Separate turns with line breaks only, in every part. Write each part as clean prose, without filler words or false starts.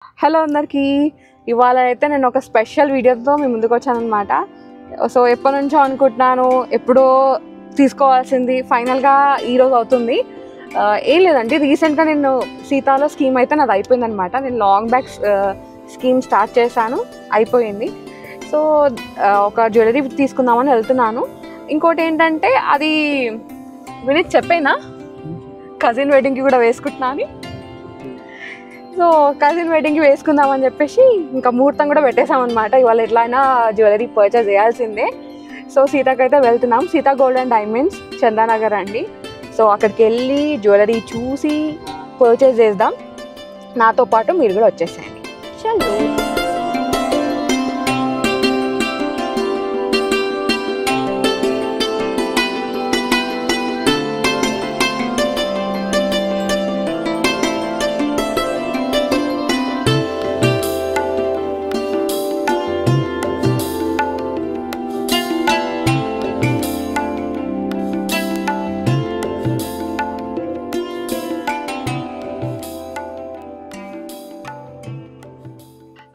Hello అందరికీ, ఇవాళ అయితే నేను ఒక స్పెషల్ వీడియోతో మీ ముందుకు వచ్చాను అనమాట. సో ఎప్పటి నుంచో అనుకుంటున్నాను, ఎప్పుడో తీసుకోవాల్సింది ఫైనల్గా ఈరోజు అవుతుంది. ఏం లేదండి, రీసెంట్గా నేను సీతాలో స్కీమ్ అయితే నాది అయిపోయిందనమాట. నేను లాంగ్ బ్యాక్ స్కీమ్ స్టార్ట్ చేశాను, అయిపోయింది. సో ఒక జ్యువెలరీ తీసుకుందామని వెళ్తున్నాను. ఇంకోటి ఏంటంటే, అది వినీత్ చెప్పేనా కజిన్ వెడ్డింగ్కి కూడా వేసుకుంటున్నా అని. సో కజిన్ వెడ్డింగ్కి వేసుకుందామని చెప్పేసి ఇంకా ముహూర్తం కూడా పెట్టేసామన్నమాట. ఇవాళ ఎట్లయినా జ్యువెలరీ పర్చేస్ చేయాల్సిందే. సో సీతాకైతే వెళ్తున్నాం. Sita gold and diamonds Chandanagar అండి. సో అక్కడికి వెళ్ళి జ్యువెలరీ చూసి పర్చేస్ చేద్దాం. నాతో పాటు మీరు కూడా వచ్చేసేయండి. చలో.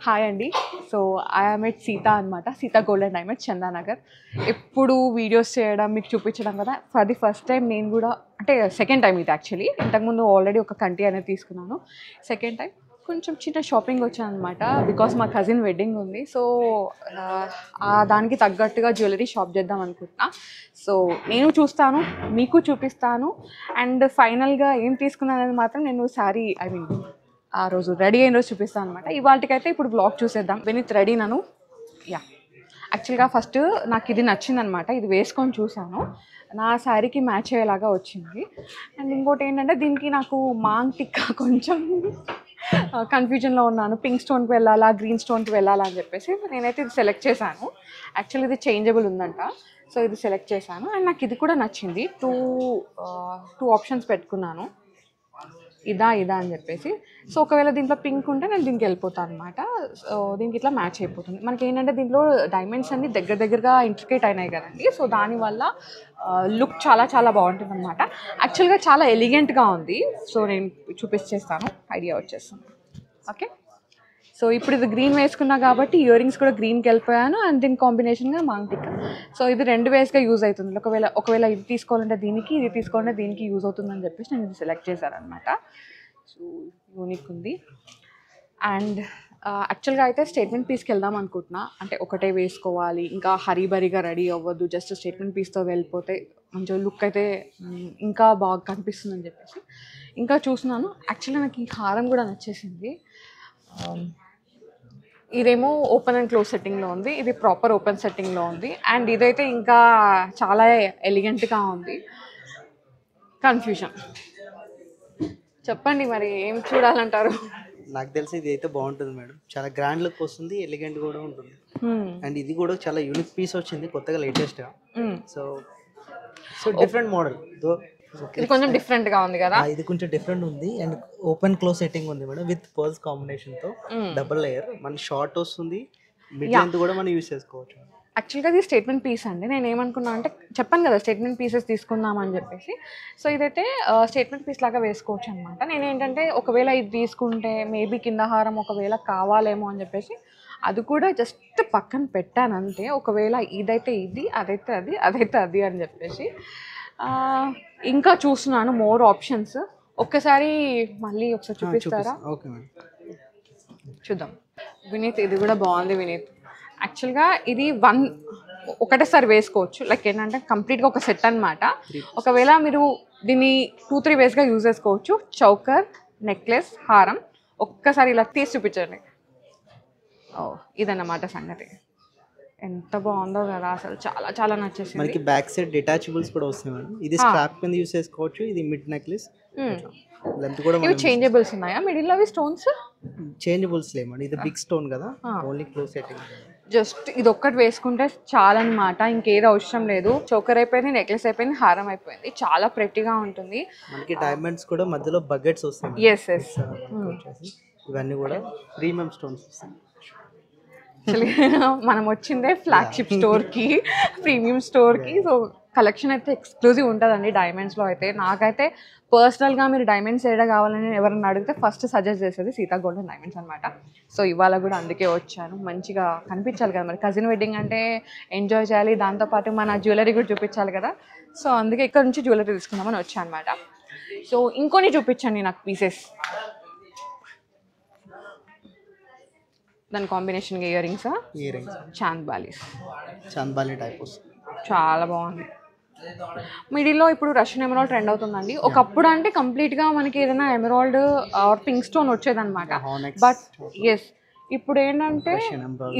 హాయ్ అండి. సో ఐఎమ్ ఎట్ సీతా అనమాట, Sita gold and diamonds Chandanagar. ఎప్పుడు వీడియోస్ చేయడం, మీకు చూపించడం కదా, ఫర్ ది ఫస్ట్ టైం నేను కూడా, అంటే సెకండ్ టైం ఇది యాక్చువల్లీ. ఇంతకుముందు ఆల్రెడీ ఒక కంటి అనేది తీసుకున్నాను. సెకండ్ టైం కొంచెం చిన్న షాపింగ్ వచ్చాను అనమాట, బికాస్ మా కజిన్ వెడ్డింగ్ ఉంది. సో దానికి తగ్గట్టుగా జ్యువెలరీ షాప్ చేద్దాం అనుకుంటున్నా. సో నేను చూస్తాను, మీకు చూపిస్తాను, అండ్ ఫైనల్గా ఏం తీసుకున్నాను అనేది మాత్రం నేను శారీ, ఐ మీన్ ఆ రోజు రెడీ అయిన రోజు చూపిస్తాను అనమాట. ఇవాళకైతే ఇప్పుడు బ్లాగ్ చూసేద్దాం. వినీత్ రెడీ నన్ను. యా, యాక్చువల్గా ఫస్ట్ నాకు ఇది నచ్చిందనమాట. ఇది వేసుకొని చూసాను, నా శారీకి మ్యాచ్ అయ్యేలాగా వచ్చింది. అండ్ ఇంకోటి ఏంటంటే, దీనికి నాకు మాంగ్ టిక్కా కొంచెం కన్ఫ్యూజన్లో ఉన్నాను. పింక్ స్టోన్కి వెళ్ళాలా, గ్రీన్ స్టోన్కి వెళ్ళాలా అని చెప్పేసి నేనైతే ఇది సెలెక్ట్ చేశాను. యాక్చువల్లీ ఇది చేంజబుల్ ఉందంట. సో ఇది సెలెక్ట్ చేశాను. అండ్ నాకు ఇది కూడా నచ్చింది. టూ ఆప్షన్స్ పెట్టుకున్నాను, ఇదా అని చెప్పేసి. సో ఒకవేళ దీంట్లో పింక్ ఉంటే నేను దీనికి వెళ్ళిపోతాను అనమాట. సో దీనికి ఇట్లా మ్యాచ్ అయిపోతుంది. మనకి ఏంటంటే దీంట్లో డైమండ్స్ అన్ని దగ్గరగా ఇంట్రికేట్ అయినాయి కదండి. సో దానివల్ల లుక్ చాలా బాగుంటుంది అనమాట. యాక్చువల్గా చాలా ఎలిగెంట్గా ఉంది. సో నేను చూపించేస్తాను, ఐడియా వచ్చేస్తుంది. ఓకే, సో ఇప్పుడు ఇది గ్రీన్ వేసుకున్నా కాబట్టి ఇయర్ రింగ్స్ కూడా గ్రీన్కి వెళ్ళిపోయాను. అండ్ దీని కాంబినేషన్గా మాంగ్ టిక్కా. సో ఇది 2 వేస్గా యూజ్ అవుతుంది. ఒకవేళ ఇది తీసుకోవాలంటే దీనికి, ఇది తీసుకోవాలంటే దీనికి యూజ్ అవుతుందని చెప్పేసి నేను ఇది సెలెక్ట్ చేశాను అనమాట. సో యూనిక్ ఉంది. అండ్ యాక్చువల్గా అయితే స్టేట్మెంట్ పీస్కి వెళ్దాం అనుకుంటున్నా. అంటే ఒకటే వేసుకోవాలి, ఇంకా హరీబరీగా రెడీ అవ్వద్దు, జస్ట్ స్టేట్మెంట్ పీస్తో వెళ్ళిపోతే మంచిగా లుక్ అయితే ఇంకా బాగా కనిపిస్తుందని చెప్పేసి ఇంకా చూస్తున్నాను. యాక్చువల్గా నాకు ఈ హారం కూడా నచ్చేసింది. ఇదేమో ఓపెన్ అండ్ క్లోజ్ సెట్టింగ్లో ఉంది, ఇది ప్రాపర్ ఓపెన్ సెట్టింగ్లో ఉంది. అండ్ ఇదైతే ఇంకా చాలా ఎలిగెంట్గా ఉంది. కన్ఫ్యూజన్. చెప్పండి మరి, ఏం చూడాలంటారు?
నాకు తెలిసి ఇది అయితే బాగుంటుంది మేడం. చాలా గ్రాండ్ లుక్ వస్తుంది, ఎలిగెంట్ కూడా ఉంటుంది. అండ్ ఇది కూడా చాలా యూనిక్ పీస్ వచ్చింది కొత్తగా, లేటెస్ట్గా. So different model.
ఇది కొంచెం డిఫరెంట్గా ఉంది కదా.
ఇది కొంచెం డిఫరెంట్ ఉంది. అండ్ ఓపెన్ క్లోజ్ సెట్టింగ్ ఉంది మేడం, విత్ పర్ల్స్ కాంబినేషన్తో డబుల్ లేయర్. మన షార్ట్ వస్తుంది, మిడ్ లెంత్ కూడా మనం యూస్ చేసుకోవచ్చు.
యాక్చువల్గా ఇది స్టేట్మెంట్ పీస్ అండి. నేను ఏమనుకున్నా అంటే, చెప్పాను కదా స్టేట్మెంట్ పీసెస్ తీసుకుందామని చెప్పేసి. సో ఇదైతే స్టేట్మెంట్ పీస్ లాగా వేసుకోవచ్చు అనమాట. నేనేంటంటే ఒకవేళ ఇది తీసుకుంటే మేబీ కింద హారం ఒకవేళ కావాలేమో అని చెప్పేసి అది కూడా జస్ట్ పక్కన పెట్టాను అంతే. ఒకవేళ ఇదైతే ఇది, అదైతే అది అని చెప్పేసి ఇంకా చూస్తున్నాను మోర్ ఆప్షన్స్. ఒక్కసారి మళ్ళీ ఒకసారి చూపిస్తారా?
ఓకే మేడం,
చూద్దాం. వినీత్ ఇది కూడా బాగుంది వినీత్. యాక్చువల్గా ఇది ఒకటేసారి వేసుకోవచ్చు, లైక్ ఏంటంటే కంప్లీట్గా ఒక సెట్ అనమాట. ఒకవేళ మీరు దీన్ని 2-3 వేస్గా యూజ్ చేసుకోవచ్చు. చౌకర్, నెక్లెస్, హారం. ఒక్కసారి ఇలా తీసి చూపించండి. ఇదన్నమాట సంగతి. ఎంత బాగుందో కదా, అసలు చాలా నచ్చేసింది.
మనకి బ్యాక్ సైడ్ డిటాచబుల్స్ కూడా వస్తాయి మేడం. ఇది స్ట్రాప్ కింద యూస్ చేసుకోవచ్చు. ఇది మిడ్ నెక్లెస్, లెంత్ కూడా
ఇవి చేంజబుల్స్ ఉన్నాయా మిడిల్ లో? స్టోన్స్
చేంజబుల్స్ లేమండి, ఇది బిగ్ స్టోన్ కదా, ఓన్లీ క్లోజ్ సెట్టింగ్.
జస్ట్ ఇది ఒక్కటి వేసుకుంటే చాలన్నమాట, ఇంకేది అవసరం లేదు. చోకర్ అయిపోయింది, నెక్లెస్ అయిపోయింది, హారం అయిపోయింది. చాలా ప్రెట్టిగా ఉంటుంది.
మనకి డైమండ్స్ కూడా మధ్యలో బకెట్స్ వస్తాయి.
ఎస్
ఇవన్నీ కూడా ప్రీమియం స్టోన్స్ వస్తాయి.
మనం వచ్చిందే ఫ్లాగ్షిప్ స్టోర్కి, ప్రీమియం స్టోర్కి. సో కలెక్షన్ అయితే ఎక్స్క్లూజివ్ ఉంటుందండి డైమండ్స్లో అయితే. నాకైతే పర్సనల్గా మీరు డైమండ్స్ ఏడా కావాలని ఎవరైనా అడిగితే ఫస్ట్ సజెస్ట్ చేసేది సీతా గోల్డెన్ డైమండ్స్ అనమాట. సో ఇవాళ కూడా అందుకే వచ్చాను, మంచిగా కనిపించాలి కదా మరి, కజిన్ వెడ్డింగ్ అంటే ఎంజాయ్ చేయాలి, దాంతోపాటు మన జ్యువెలరీ కూడా చూపించాలి కదా. సో అందుకే ఇక్కడ నుంచి జ్యువెలరీ తీసుకుందామని వచ్చాను అనమాట. సో ఇంకొని చూపించండి నాకు పీసెస్, దాని కాంబినేషన్గా ఇయర్ రింగ్స్,
చాంద్బాలి టైప్ వస్తుంది,
చాలా బాగుంది. మిడిల్లో ఇప్పుడు రష్యన్ ఎమరాల్డ్ ట్రెండ్ అవుతుందండి. ఒకప్పుడు అంటే కంప్లీట్గా మనకి ఏదైనా ఎమరాల్డ్ ఆర్ పింక్ స్టోన్ వచ్చేదన్నమాట. బట్ ఎస్ ఇప్పుడు ఏంటంటే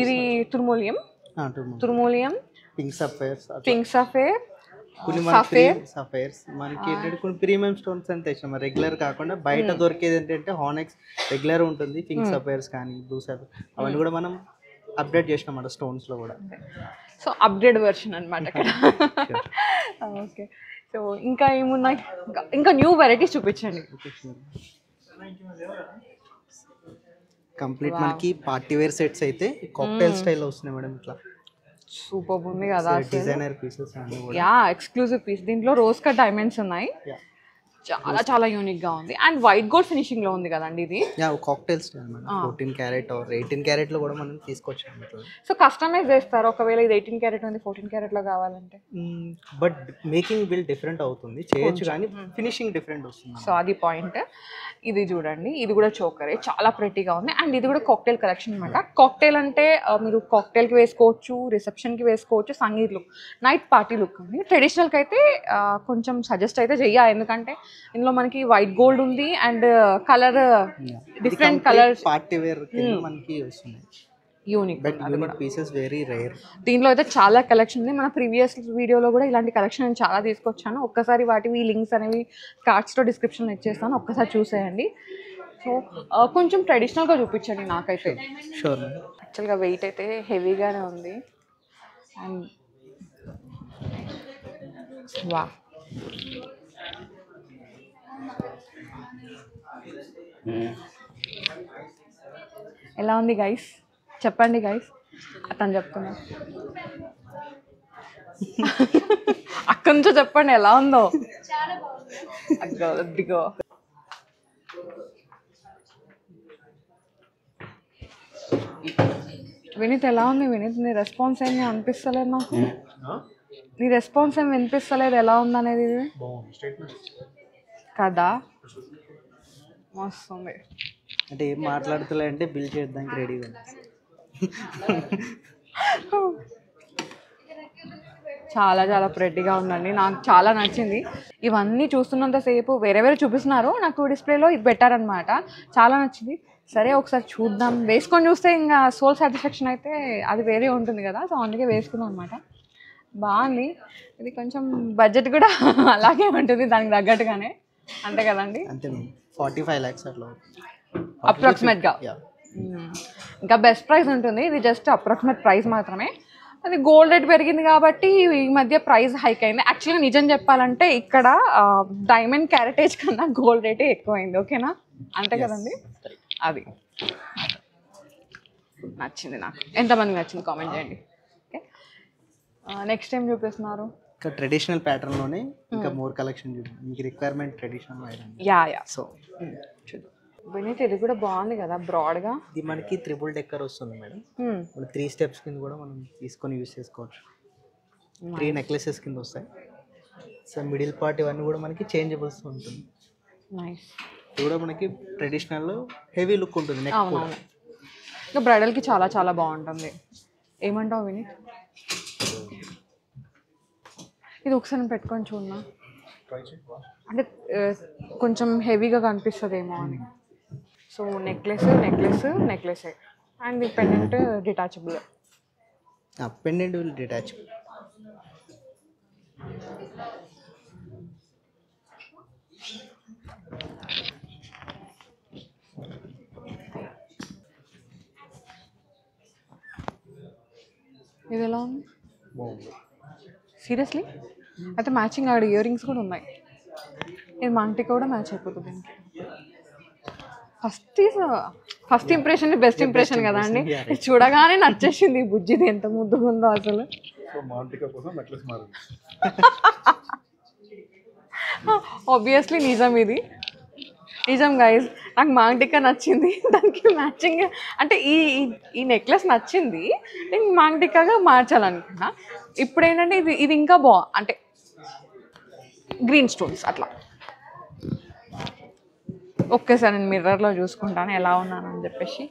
ఇది తుర్మోలియం పింక్ సఫేర్
సఫైర్స్ మనకి ఏంటంటే కొన్ని ప్రీమియం స్టోన్స్ అంతే ఇష్టం, రెగ్యులర్ కాకుండా బయట దొరికేది ఏంటంటే హానెక్స్ రెగ్యులర్ ఉంటుంది, పింక్ సఫైర్స్ కానీ బ్లూ సఫైర్ అవన్నీ కూడా మనం అప్డేట్ చేసినాం అన్నమాట స్టోన్స్ లో కూడా.
సో అప్డేట్ వెర్షన్ అనమాట ఇక్కడ. ఓకే, సో ఇంకా ఏమున్నాయి, ఇంకా న్యూ వెరైటీస్ చూపించండి.
కంప్లీట్ మనకి పార్టీ వేర్ సెట్స్ అయితే కాక్టైల్ స్టైల్లో వస్తున్నాయి మేడం. ఇట్లా
సూపర్ ఉంది కదా,
డిజైనర్ పీసెస్ అన్ని కూడా.
Yeah, exclusive piece. దీంట్లో రోజ్ కట్ డైమండ్స్ ఉన్నాయి, చాలా చాలా యూనిక్ గా ఉంది. అండ్ వైట్ గోల్డ్ ఫినిషింగ్ లో ఉంది కదండి ఇది.
Yeah, cocktail style madam. 14 carat or 18 carat లో కూడా మనం తీసుకొచ్చాం ఇట్లా.
సో కస్టమైజ్ చేస్తారు ఒకవేళ ఇది 18 క్యారెట్ ఉంది 14 క్యారెట్ లో కావాలంటే.
బట్ మేకింగ్ బిల్ డిఫరెంట్ అవుతుంది, చేయొచ్చు కానీ ఫినిషింగ్ డిఫరెంట్ వస్తుంది.
సో అది పాయింట్. ఇది చూడండి, ఇది కూడా చోకరే, చాలా ప్రెట్టీగా ఉంది. అండ్ ఇది కూడా కాక్టైల్ కలెక్షన్ అనమాట. కాక్టైల్ అంటే మీరు కాక్టైల్కి వేసుకోవచ్చు, రిసెప్షన్కి వేసుకోవచ్చు, sangeet look, night party look అండి. ట్రెడిషనల్కి అయితే కొంచెం సజెస్ట్ అయితే చెయ్యాలి, ఎందుకంటే ఇందులో మనకి వైట్ గోల్డ్ ఉంది and colour different colours,
party wear కింద మనకి వస్తున్నాయి.
Unique,
but unique pieces very rare.
దీనిలో అయితే చాలా కలెక్షన్ ఉంది. మన ప్రీవియస్ వీడియోలో కూడా ఇలాంటి కలెక్షన్ నేను చాలా తీసుకొచ్చాను. ఒక్కసారి వాటివి లింక్స్ అనేవి కార్డ్స్లో డిస్క్రిప్షన్లో ఇచ్చేస్తాను, ఒక్కసారి చూసేయండి. సో కొంచెం ట్రెడిషనల్గా చూపించండి నాకైతే.
షూర్.
యాక్చువల్గా వెయిట్ అయితే హెవీగానే ఉంది. అండ్ వా, ఎలా ఉంది గైస్, చెప్పండి గైస్. అతను చెప్తున్నా, అక్కడి నుంచో చెప్పండి ఎలా ఉందో. అదిగో వినీత్, ఎలా ఉంది వినీత్? నీ రెస్పాన్స్ ఏమి అనిపిస్తలేదు నాకు, నీ రెస్పాన్స్ ఏమి వినిపిస్తలేదు, ఎలా ఉంది అనేది కదా. మస్తుంది
అంటే ఏం మాట్లాడుతులే అంటే బిల్ చేయడానికి రెడీగా ఉంది.
చాలా చాలా ప్రెట్టీగా ఉందండి, నాకు చాలా నచ్చింది. ఇవన్నీ చూస్తున్నంతసేపు వేరే వేరే చూపిస్తున్నారు, నాకు డిస్ప్లేలో ఇది పెట్టారనమాట, చాలా నచ్చింది. సరే ఒకసారి చూద్దాం, వేసుకొని చూస్తే ఇంకా సోల్ సాటిస్ఫాక్షన్ అయితే అది వేరే ఉంటుంది కదా. సో అందుకే వేసుకున్నాం అనమాట. బాగుంది. ఇది కొంచెం బడ్జెట్ కూడా అలాగే ఉంటుంది దానికి తగ్గట్టుగానే, అంతే కదండి.
అంతే 45 lakhs అట్లా
అప్రాక్సిమేట్గా. ఇంకా బెస్ట్ ప్రైస్ ఉంటుంది, ఇది జస్ట్ అప్రాక్సిమేట్ ప్రైస్ మాత్రమే. అది గోల్డ్ రేట్ పెరిగింది కాబట్టి ఈ మధ్య ప్రైస్ హైక్ అయింది. యాక్చువల్గా నిజం చెప్పాలంటే ఇక్కడ డైమండ్ క్యారెటేజ్ కన్నా గోల్డ్ రేటే ఎక్కువైంది, ఓకేనా, అంతే కదండి. అది నచ్చింది నాకు. ఎంతమందికి నచ్చింది కామెంట్ చేయండి. ఓకే, నెక్స్ట్ టైం చూపిస్తున్నారు
ఇంకా ట్రెడిషనల్ ప్యాటర్న్ లోనే ఇంకా మోర్ కలెక్షన్ చూడండి, మీకు requirement traditional iron.
Yeah.
So
చూద్దాం. వినీత్, ఇది కూడా బాగుంది కదా బ్రాడ్గా.
ఇది మనకి ట్రిపుల్ డెక్కర్ వస్తుంది మేడం. 3 steps కింద కూడా మనం తీసుకొని యూస్ చేసుకోవచ్చు. 3 necklaces కింద వస్తాయి. సో మిడిల్ పార్ట్ ఇవన్నీ కూడా మనకి చేంజబుల్స్ ఉంటుంది.
నైస్.
ఇది కూడా మనకి ట్రెడిషనల్ హెవీ లుక్ ఉంటుంది. నెక్ కూడా
ఇంకా బ్రైడల్కి చాలా చాలా బాగుంటుంది. ఏమంటావు వినీత్? ఇది ఒకసారి నేను పెట్టుకొని చూడనా, అంటే కొంచెం హెవీగా కనిపిస్తుందేమో అని. సో నెక్లెస్ అండ్ ఈ pendant detachable.
Pendant will detach.
ఇది ఎలా ఉంది సీరియస్లీ? అయితే మ్యాచింగ్ ఆడ ఇయర్ రింగ్స్ కూడా ఉన్నాయి. ఇది మంటికి కూడా మ్యాచ్ అయిపోతుంది దీనికి. ఫస్ట్ ఇంప్రెషన్ బెస్ట్ ఇంప్రెషన్ కదా అండి. చూడగానే నచ్చేసింది బుజ్జిది, ఎంత ముద్దుగా ఉందో అసలు.
సో మాంటికా కోసం నెక్లెస్ మారింది.
ఆబ్వియస్లీ నిజం ఇది, నిజం గైస్. నాకు మాంటికా నచ్చింది, దానికి మ్యాచింగ్ అంటే ఈ నెక్లెస్ నచ్చింది, నేను మాంటికాగా మార్చాలనుకున్నా. ఇప్పుడు ఏంటంటే ఇది ఇంకా అంటే గ్రీన్ స్టోన్స్ అట్లా. ఒకేసారి నేను మిర్రర్లో చూసుకుంటాను ఎలా ఉన్నానని చెప్పేసి.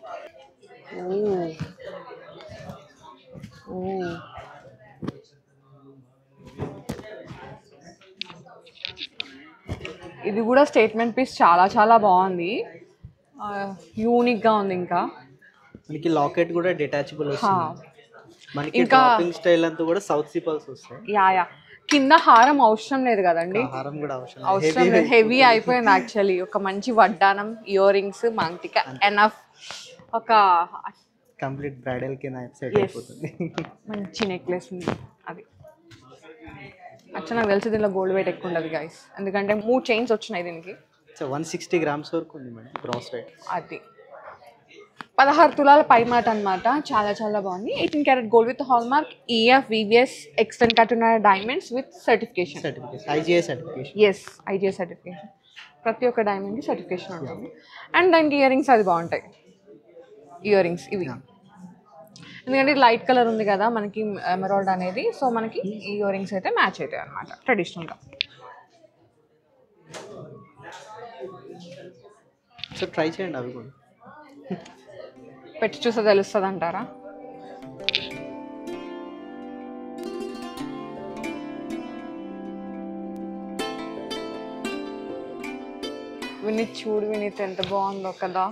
ఇది కూడా స్టేట్మెంట్ పీస్, చాలా చాలా బాగుంది, యూనిక్గా ఉంది. ఇంకా
మనకి లాకెట్ కూడా డిటాచబుల్ వస్తుంది. మనకి డ్రాపింగ్ స్టైల్ అంతా కూడా సౌత్ సిపల్స్ వస్తాయి.
యా కింద హారం అవసరం లేదు కదండి,
హారం కూడా
అవసరం లేదు, హెవీ అయిపోయింది యాక్చువల్లీ. ఒక మంచి వడ్డానం, ఇయర్ రింగ్స్, మాంటికా ఎనఫ్. ఒక
కంప్లీట్ బ్రైడల్ కింద సెట్ అయిపోతుంది.
మంచి నెక్లెస్ ఉంది అది. యాక్చువల్ నాకు తెలిసి దీనిలో గోల్డ్ వెయిట్ ఎక్కువ ఉండదు గైస్, ఎందుకంటే 3 చైన్స్ వచ్చినాయి దీనికి.
160 grams వరకు ఉంది మేడం గ్రాస్ వెయిట్.
అది 16 తులాల పై మాట అనమాట. చాలా చాలా బాగుంది. 18 carat gold with hallmark, EF VVS extend కట్టున్న diamonds with certification.
IGI certification.
Yes, IGI certification. ప్రతి ఒక్క డైమండ్కి సర్టిఫికేషన్ ఉంటుంది. అండ్ దానికి ఇయర్ రింగ్స్ అది బాగుంటాయి, ఇయర్ రింగ్స్ ఇవి. ఎందుకంటే లైట్ కలర్ ఉంది కదా మనకి ఎమరాల్డ్ అనేది, సో మనకి ఈ ఇయర్ రింగ్స్ అయితే మ్యాచ్ అవుతాయి అనమాట ట్రెడిషనల్గా.
సో ట్రై చేయండి అవి కూడా,
పెట్టి చూస్తే తెలుస్తుంది అంటారా? వినీత్ చూడు, వినీత్ ఎంత బాగుందో కదా.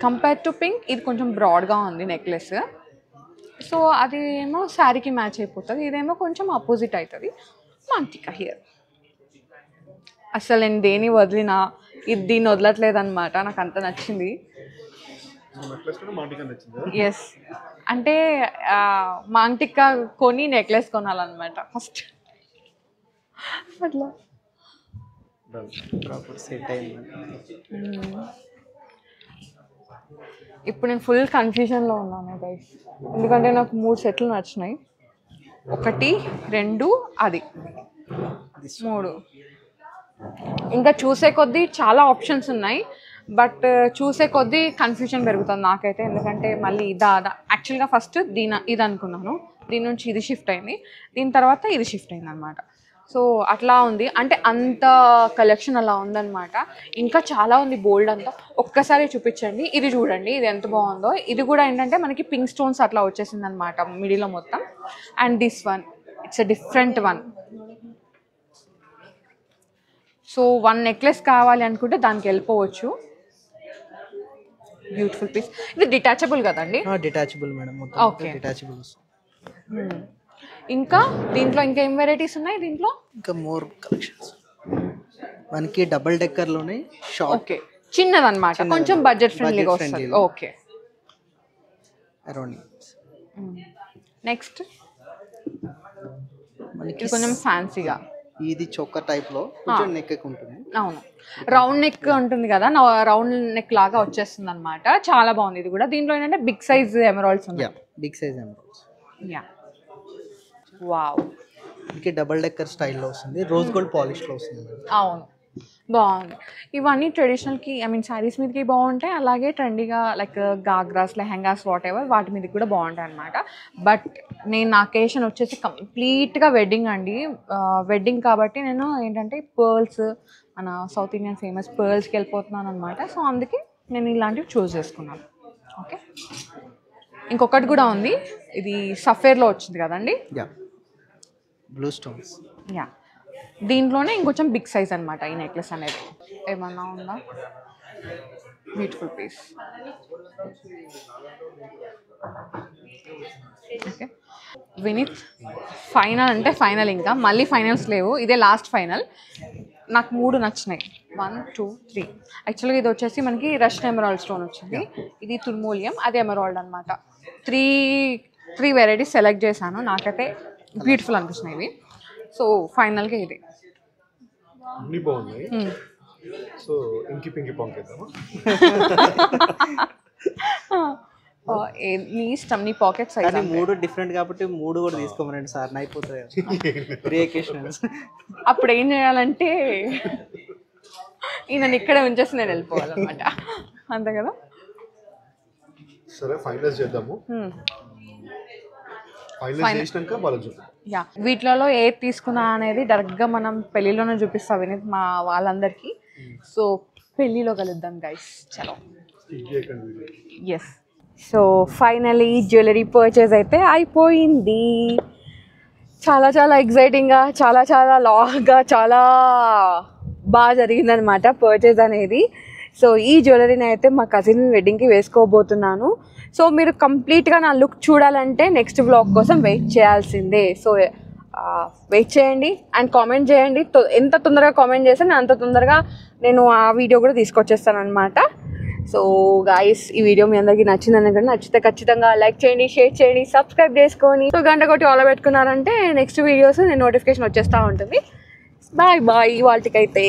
కంపేర్ టు పింక్ ఇది కొంచెం బ్రాడ్గా ఉంది నెక్లెస్, సో అది ఏమో శారీకి మ్యాచ్ అయిపోతుంది, ఇదేమో కొంచెం ఆపోజిట్ అవుతుంది. మాంటికా హియర్ అసలు నేను దేని వదిలినా దీన్ని వదలట్లేదు అనమాట, నాకు అంత నచ్చింది. ఎస్, అంటే మాంటికా కొని నెక్లెస్ కొనాలన్నమాట ఫస్ట్, అట్లా
ప్రాపర్ సెట్ అయింది.
ఇప్పుడు నేను ఫుల్ కన్ఫ్యూజన్లో ఉన్నాను గైస్, ఎందుకంటే నాకు 3 సెట్లు నచ్చినాయి. 1 2 అది 3. ఇంకా చూసే కొద్దీ చాలా ఆప్షన్స్ ఉన్నాయి, బట్ చూసే కొద్దీ కన్ఫ్యూజన్ పెరుగుతుంది నాకైతే. ఎందుకంటే మళ్ళీ యాక్చువల్గా ఫస్ట్ ఇది అనుకున్నాను, దీని నుంచి ఇది షిఫ్ట్ అయింది, దీని తర్వాత ఇది షిఫ్ట్ అయింది అనమాట. సో అట్లా ఉంది, అంటే అంత కలెక్షన్ అలా ఉందన్నమాట. ఇంకా చాలా ఉంది బోల్డ్ అంతా. ఒక్కసారి చూపించండి, ఇది చూడండి, ఇది ఎంత బాగుందో. ఇది కూడా ఏంటంటే మనకి పింక్ స్టోన్స్ అట్లా వచ్చేసింది అనమాట మిడిల్లో మొత్తం. And this one it's a different one. So 1 necklace కావాలి అనుకుంటే దానికి వెళ్ళిపోవచ్చు. Beautiful piece. ఇది డిటాచబుల్ కదండి?
Detachable madam,
okay
detachable.
ఇంకా దీంట్లో ఇంకా ఏం వెరైటీస్ ఉన్నాయి దీంట్లో?
ఇంకా మోర్ కలెక్షన్స్ మనకి డబుల్ డెక్కర్ లోనే షార్ట్,
ఓకే చిన్నదన్నమాట, కొంచెం బడ్జెట్ ఫ్రెండ్లీగా వస్తుంది. Okay
around.
నెక్స్ట్
మనకి
కొంచెం ఫ్యాన్సీగా,
ఇది చోకర్ టైప్ లో కొంచెం నెక్ ఉంటుంది.
అవును, రౌండ్ నెక్ ఉంటుంది కదా, రౌండ్ నెక్ లాగా వచ్చేస్తుంది అనమాట. చాలా బాగుంది ఇది కూడా. దీంట్లో ఏంటంటే బిగ్ సైజ్ ఎమరాల్డ్స్ ఉన్నాయి.
Big size emeralds.
Yeah wow.
మనకి డబుల్ డెక్కర్ స్టైల్లో వస్తుంది, రోజ్ గోల్డ్ పాలిష్ లో వస్తుంది.
అవును బాగుంది. ఇవన్నీ ట్రెడిషనల్కి, ఐ మీన్ శారీస్ మీదకి బాగుంటాయి, అలాగే ట్రెండీగా like ghagras, lehengas, what ever వాటి మీదకి కూడా బాగుంటాయి అనమాట. బట్ నేను నా అకేషన్ వచ్చేసి కంప్లీట్గా వెడ్డింగ్ అండి. వెడ్డింగ్ కాబట్టి నేను ఏంటంటే పర్ల్స్, మన సౌత్ ఇండియన్ ఫేమస్ పర్ల్స్కి వెళ్ళిపోతున్నాను అనమాట. సో అందుకే నేను ఇలాంటివి చూస్ చేసుకున్నాను. ఓకే, ఇంకొకటి కూడా ఉంది, ఇది సఫేర్లో వచ్చింది కదండి,
బ్లూ స్టోన్స్.
యా, దీంట్లోనే ఇంకొంచెం బిగ్ సైజ్ అనమాట ఈ నెక్లెస్ అనేది. ఏమన్నా ఉందా? Beautiful piece. Okay Vineeth, final అంటే ఫైనల్, ఇంకా మళ్ళీ ఫైనల్స్ లేవు, ఇదే లాస్ట్ ఫైనల్. నాకు 3 నచ్చినాయి. 1 2 3. యాక్చువల్గా ఇది వచ్చేసి మనకి రష్యన్ ఎమరాల్డ్ స్టోన్ వచ్చింది, ఇది తుర్మోలియం, అది ఎమరాల్డ్ అనమాట. 3 వెరైటీస్ సెలెక్ట్ చేశాను, నాకైతే బ్యూటిఫుల్ అనిపిస్తున్నాయి ఇవి. సో ఫైనల్గా ఇది
అన్ని బాగున్నాయి. సో ఇంకి పింకి పంకేద్దామా?
నీ ఇష్టం, నీ పాకెట్ సైజ్.
కానీ 3 డిఫరెంట్ కాబట్టి 3 కూడా తీసుకోమనండి సార్, అయిపోతుంది రీ అకేషనల్స్.
అప్పుడు ఏం చేయాలంటే ఈయన ఇక్కడే ఉంచేసి నేను వెళ్ళిపోవాలన్నమాట, అంతే కదా.
సరే ఫైనలైజ్ చేద్దాము. ఫైనలైజ్ చేసినాక వాళ్ళు చూద్దాం.
యా, వీటిలలో ఏది తీసుకున్నా అనేది డైరెక్ట్గా మనం పెళ్ళిలోనే చూపిస్తాం వినీత్ మా వాళ్ళందరికీ. సో పెళ్ళిలో కలుద్దాం గైస్, చలో. Yes, so finally jewellery purchase అయితే అయిపోయింది. చాలా చాలా ఎగ్జైటింగ్గా, చాలా చాలా లాగా, చాలా బాగా జరిగిందనమాట పర్చేజ్ అనేది. సో ఈ జ్యువెలరీని అయితే మా కజిన్ వెడ్డింగ్కి వేసుకోబోతున్నాను. సో మీరు కంప్లీట్గా నా లుక్ చూడాలంటే నెక్స్ట్ వ్లాగ్ కోసం వెయిట్ చేయాల్సిందే. సో వెయిట్ చేయండి అండ్ కామెంట్ చేయండి. ఎంత తొందరగా కామెంట్ చేస్తే నేను అంత తొందరగా నేను ఆ వీడియో కూడా తీసుకొచ్చేస్తాను అనమాట. సో గాయస్, ఈ వీడియో మీ అందరికీ నచ్చిందని కూడా, నచ్చితే ఖచ్చితంగా లైక్ చేయండి, షేర్ చేయండి, సబ్స్క్రైబ్ చేసుకొని సో గంట కొట్టి ఆల్ పెట్టుకున్నారంటే నెక్స్ట్ వీడియోస్ నేను నోటిఫికేషన్ వచ్చేస్తూ ఉంటుంది. బాయ్ బాయ్, వాటికైతే.